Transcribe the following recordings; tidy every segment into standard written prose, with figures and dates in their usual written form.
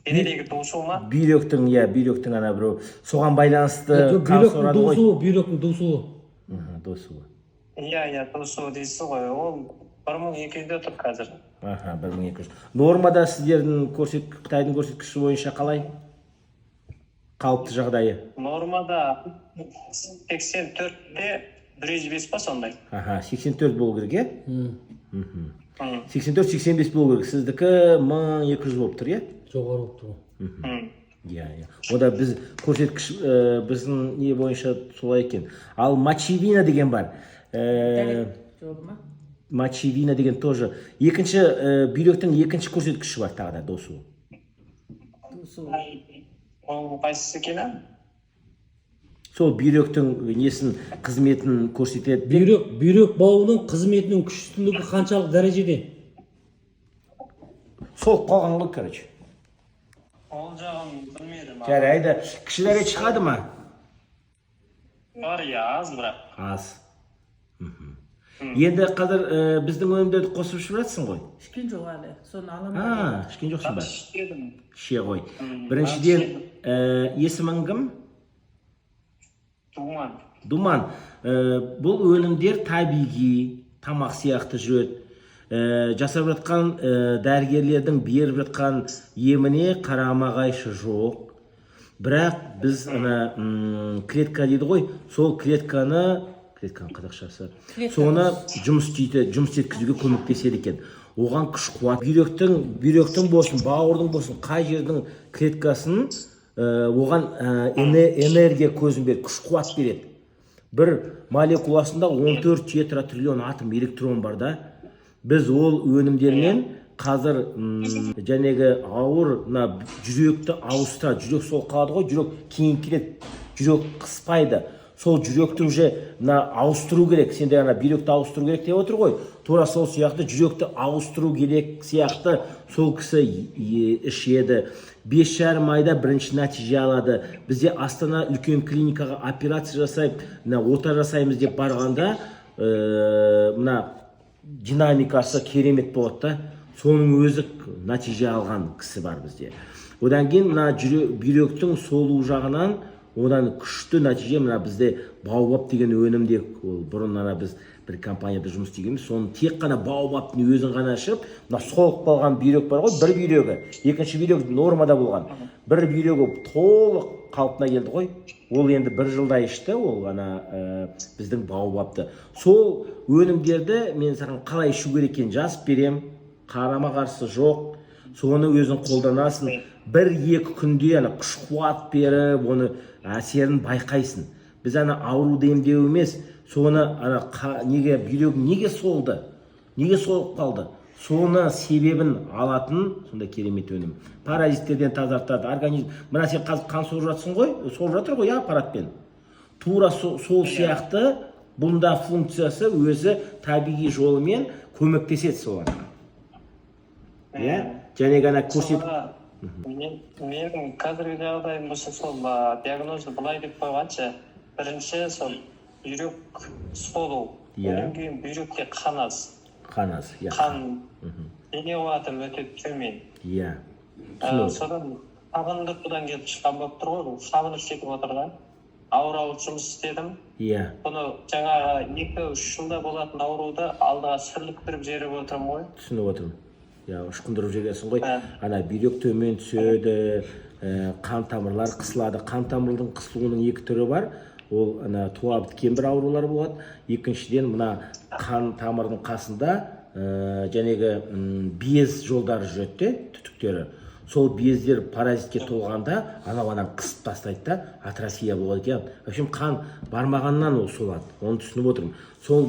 денедегі дуысу ма? бүйректің ана біреу соған байланысты қан сорады ғой. Бүйректің дуысуы. Дуысуы. Иә, дуысу дейсіз ғой. Ол 1200-де тұр қазір. 1200. Нормада сіздердің Қытайдың көрсеткіші бойынша қалай? Қалыпты жағдайы? Нормада 84-те 105 па сондай. 84 болу керек, е? 84-85 болу керек. Сіздікі 1200 болып тұр, е? Жоғары болып тұр. Иә. Ода біз көрсеткіш біздің не бойынша солай екен. Ал мочевина деген бар. Мочевина деген тоже. Екінші бүйректің екінші көрсеткіші бар тағы да досу. Ол қайсысы екені? Сол бүйректің несін қызметін көрсетеді. Бүйрек бауының қызметінің күштілігі қаншалық дәрежеде? Сол қалған ғой, короче. Ол жағын білмедім. Жарайды. Кішілерге шығады ма? Бар, иә, аз бірақ. Аз. Енді қазір біздің өнімдерді қосып ішіп жатсың ғой? Ішкен жоқ әлі. Соны аламын. Ішкен жоқсың ба? Ішкедім. Іше ғой. Біріншіден, есімің кім? Думан. Бұл өнімдер табиғи, тамақ сияқты жүреді. Жасап жатқан дәрігерлердің беріп жатқан еміне қарама-қайшы жоқ. Бірақ біз клетка дейді ғой, сол клетканың қазақшасы. Соны жұмыс еткізуге көмектеседі екен. Оған күш қуат. Бүйректің болсын, бауырдың болсын, қай жердің клеткасын оған энергия көзін береді, күш қуат береді. Бір молекуласында 14 тетратриллион атом электрон бар да. Біз ол өнімдермен қазір жәнегі ауыр жүректі ауыстырады. Жүрек сол қалады ғой, жүрек кейін келеді, жүрек қыспайды. Сол жүректі уже ауыстыру керек. Сенде бүйректі ауыстыру керек деп отыр ғой. Тура сол сияқты жүректі ауыстыру керек сияқты сол кісі ішеді. 5,5 айда бірінші нәтиже алады. Бізде Астана үлкен клиникаға операция жасайып, ота жасаймыз деп барғанда, динамикасы керемет болады да. Соның өзі нәтиже алған кісі бар бізде. Одан кейін бүйректің солу жағынан одан күшті нәтиже бізде Баобаб деген өнімде бұрын біз бір компанияда жұмыс істегенбіз. Соны тек қана Баобабтың өзін ғана ішіп, солып қалған бүйрек бар ғой, бір бүйрегі, екінші бүйрек нормада болған. Бір бүйрегі толық қалпына келді ғой. Ол енді 1 жылда ішті, ол біздің Баобабты. Сол өнімдерді мен саған қалай ішу керек екенін жазып берем, қарама-қарсы жоқ. Соны өзің қолданасың. 1-2 күнде күш қуат беріп, оны әсерін байқайсың. Біз ауруды емдеу емес, соны бүйрек неге солды? Неге солып қалды? Соны себебін алатын сонда керемет өнім. Паразиттерден тазартады, организм. Мына сен қан сорып жатсың ғой, сорып жатыр ғой аппаратпен. Тура сол сияқты бұнда функциясы өзі табиғи жолымен көмектеседі соған. Және көрсетіп. Менің қазіргі жағдайым болса сол диагнозды былай деп қойғанша, бірінші сол бүйрек солу, одан кейін бүйректе қан аз. Қан дене қуаты өте төмен. Содан сағындық бұдан келіп шыққан болып тұр ғой, сағыныш кетіп отырған. Ауыр жұмыс істедім. Бұны жаңағы 2-3 жылда болатын ауруды алдыға сүрліктіріп жеріп отырмын ғой. Түсініп отырмын. Ұшқындырып жегесің ғой. Бүйрек төмен түседі, қан тамырлар қысылады. Қан тамырдың қысылуының 2 түрі бар. Ол туа біткен бір аурулар болады. Екіншіден қан тамырдың қасында без жолдары жүреді, түтіктері. Сол бездер паразитке толғанда анау қысып тастайды да, атрофия болады екен. Общем, қан бармағаннан ол солады. Оны түсініп отырмын. Сол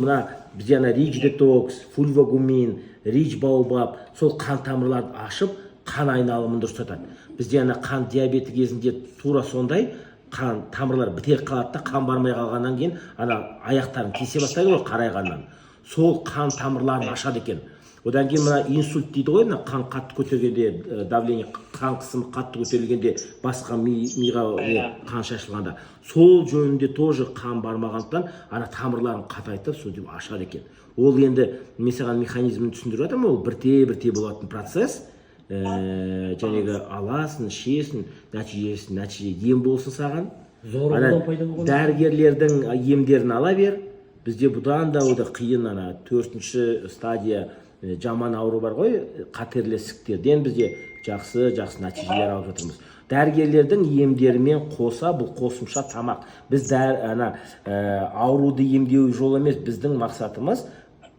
бізде рич детокс, фульвогумин, рич Баобаб, сол қан тамырларды ашып, қан айналымын дұрыстатады. Бізде қан диабеті кезінде тура сондай қан тамырлар біте қалады да, қан бармай қалғаннан кейін аяқтарын кесе бастайды ғой қарайғаннан. Сол қан тамырларын ашады екен. Одан кейін инсульт дейді ғой, қан қатты көтергенде, давление, қан қысымы қатты көтерілгенде, басқа миға қан шашылғанда. Сол жөнінде тоже қан бармағандықтан, тамырларын қатайтып, сол деп ашады екен. Ол енді, мен саған механизмін түсіндіріп жатырмын, ол бірте болатын процесс. жәнегі аласың, ішесің, нәтиже ем болсын саған. Зорлықтан пайда болған. Дәрігерлердің емдерін ала бер. Бізде бұдан да қиын, 4-ші стадия жаман ауру бар ғой, қатерлі ісіктерден бізде жақсы нәтижелер алып жатырмыз. Дәрігерлердің емдерімен қоса, бұл қосымша тамақ. Біз ауруды емдеу жолы емес, біздің мақсатымыз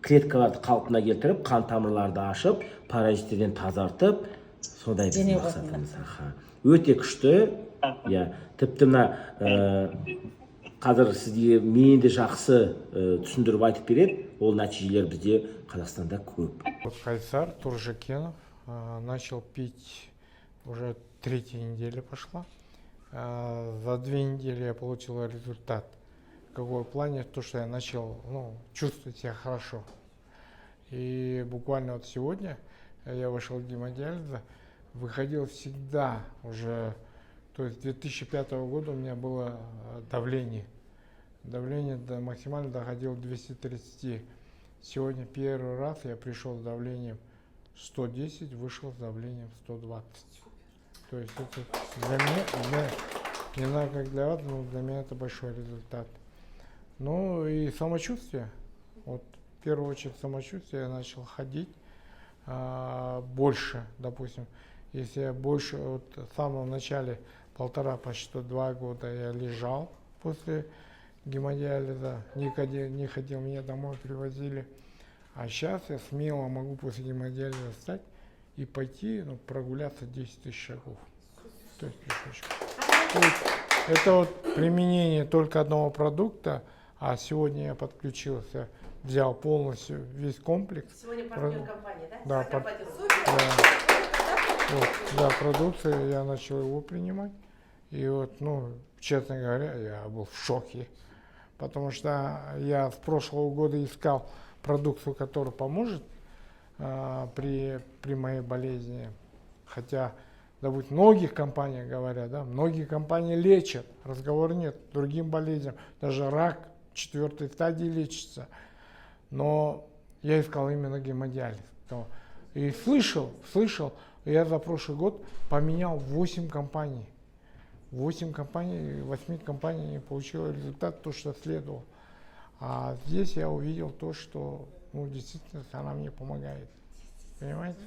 клеткаларды қалпына келтіріп, қан тамырларды ашып, паразиттерден тазартып, сондай біздің мақсатымыз. Өте күшті. Тіпті қазір сізге мен де жақсы түсіндіріп айтып береді, ол нәтижелер бізде Қазақстанда көп. Кайсар Туржикенов, начал пить уже 3-я неделя пошла. За 2 недели я получил результат. В какой плане? То, что я начал чувствовать себя хорошо. И буквально вот сегодня я вышел из гемодиализа, выходил всегда уже, то есть 2005 года у меня было давление. Давление максимально доходило 230. Сегодня первый раз я пришел с давлением 110, вышел с давлением 120. То есть это для меня, не знаю как для вас, но для меня это большой результат. Ну и самочувствие. Вот в первую очередь самочувствие, я начал ходить больше, допустим. Если я больше, вот в самом начале 1,5, почти 2 года я лежал после гемодиализа, не ходил, меня домой привозили. А сейчас я смело могу после гемодиализа встать и пойти, прогуляться 10 000 шагов. То есть это вот применение только одного продукта, а сегодня я подключился, взял полностью весь комплекс. Сегодня партнер компании, да? Да, Компания супер. Продукцию я начал его принимать. И вот, честно говоря, я был в шоке. Потому что я с прошлого года искал продукцию, которая поможет при моей болезни. Хотя, допустим, многих компаниях говорят, да, многие компании лечат, разговора нет, другим болезням, даже рак 4-й стадии лечится. Но я искал именно гемодиализ. И слышал, я за прошлый год поменял 8 компаний. 8 компаний получил результат, то, что следовал. А здесь я увидел то, что действительно она мне помогает. Понимаете?